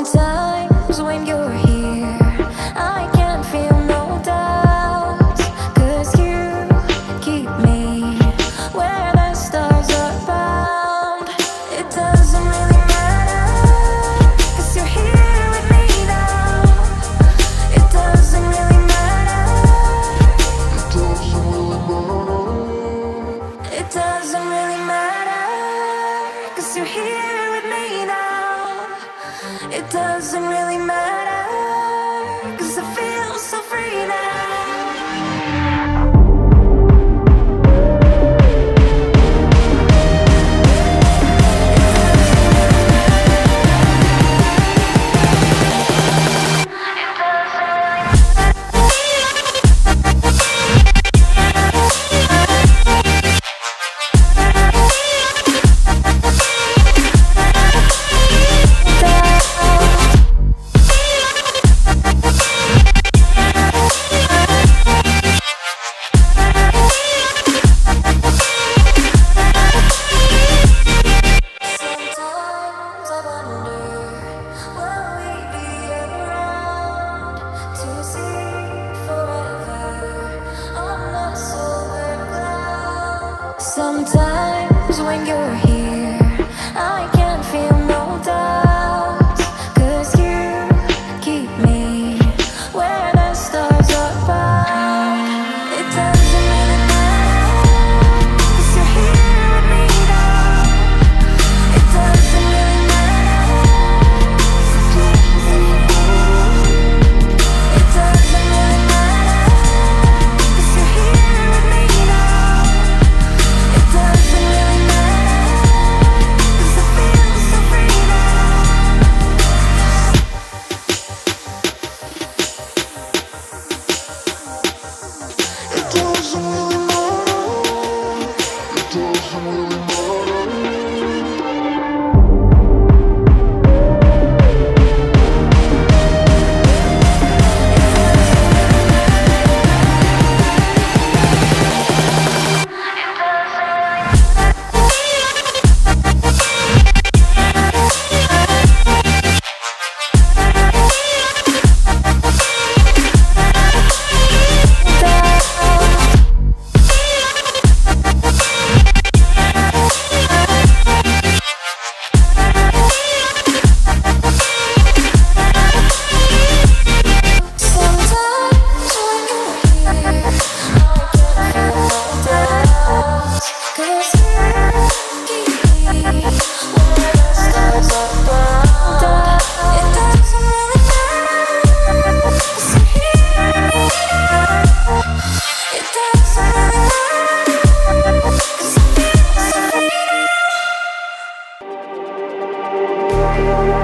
Sometimes when you're here, I can't feel no doubts, 'cause you keep me where the stars are bound. It doesn't really matter, 'cause you're here with me now. It doesn't really matter. It doesn't really matter, 'cause you're here with me now. It doesn't really matter, 'cause I feel so free now. Sometimes when you're here, I can't feel no doubts, 'cause you keep me where the stars are bound. It doesn't really matter, 'cause you're here with me now. It doesn't really matter. It doesn't really matter, 'cause you're here with me now. It doesn't really matter, 'cause I feel so free now. It doesn't really matter. It doesn't really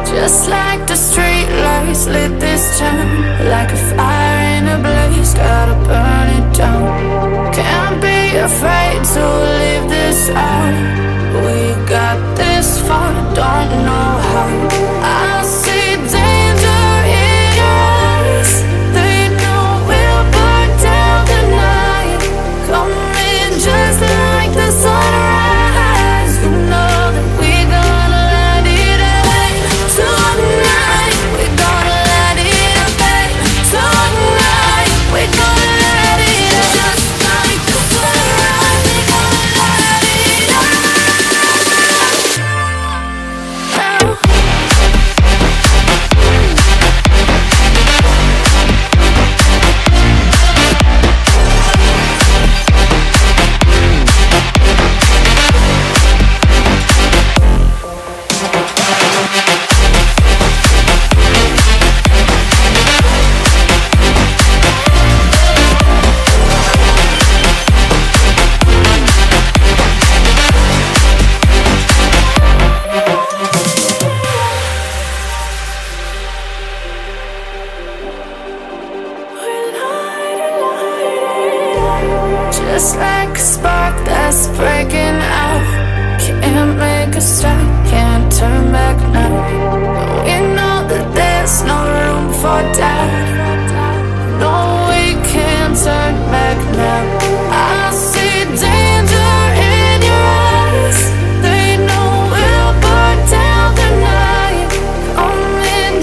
just like the street lights lit this town, like a fire in a blaze, gotta burn it down. Can't be afraid to leave this out. We got this far, don't know how. I see danger in your eyes. They know we'll burn down the night. Coming just like the sunrise. You know that we're gonna light it up tonight. We're gonna light it up tonight. We're gonna light it up just like the sunrise. We're gonna light it up now. Just like a spark that's breaking out. Can't make a stop, can't turn back now. We know that there's no room for doubt. No, we can't turn back now. I see danger in your eyes. They know we'll burn down the night. Coming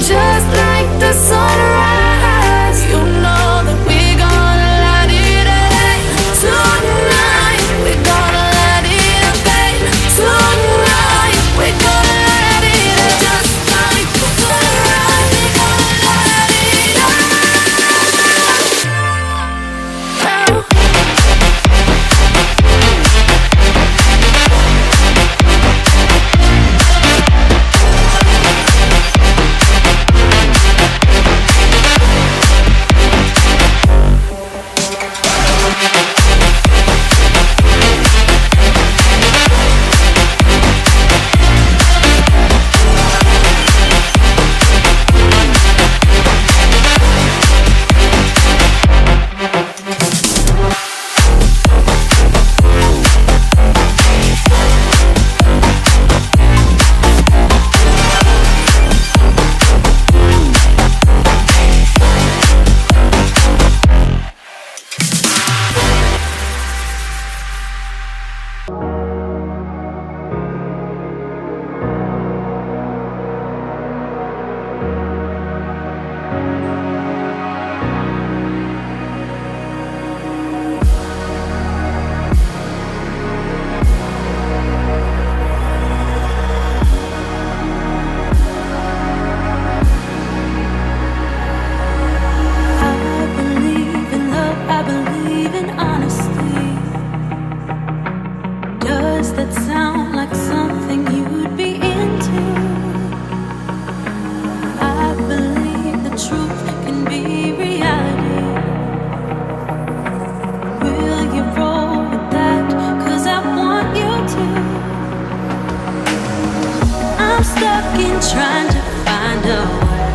trying to find a way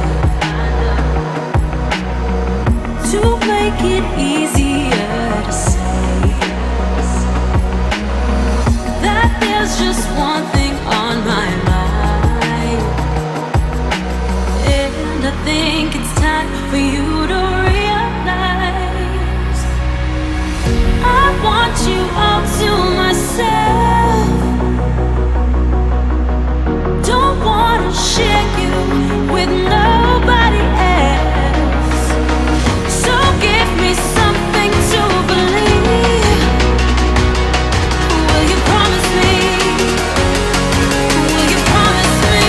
to make it easier to say that there's just one thing on my mind, and I think it's time for you to realize I want you all to myself. Don't wanna share you with nobody else. So give me something to believe. Will you promise me? Will you promise me?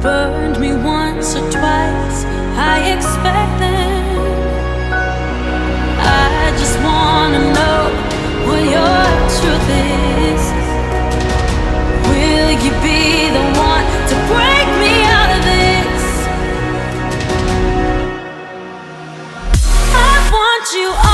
Burned me once or twice, I expect them. I just wanna know what your truth is. Will you be the one to break me out of this? I want you all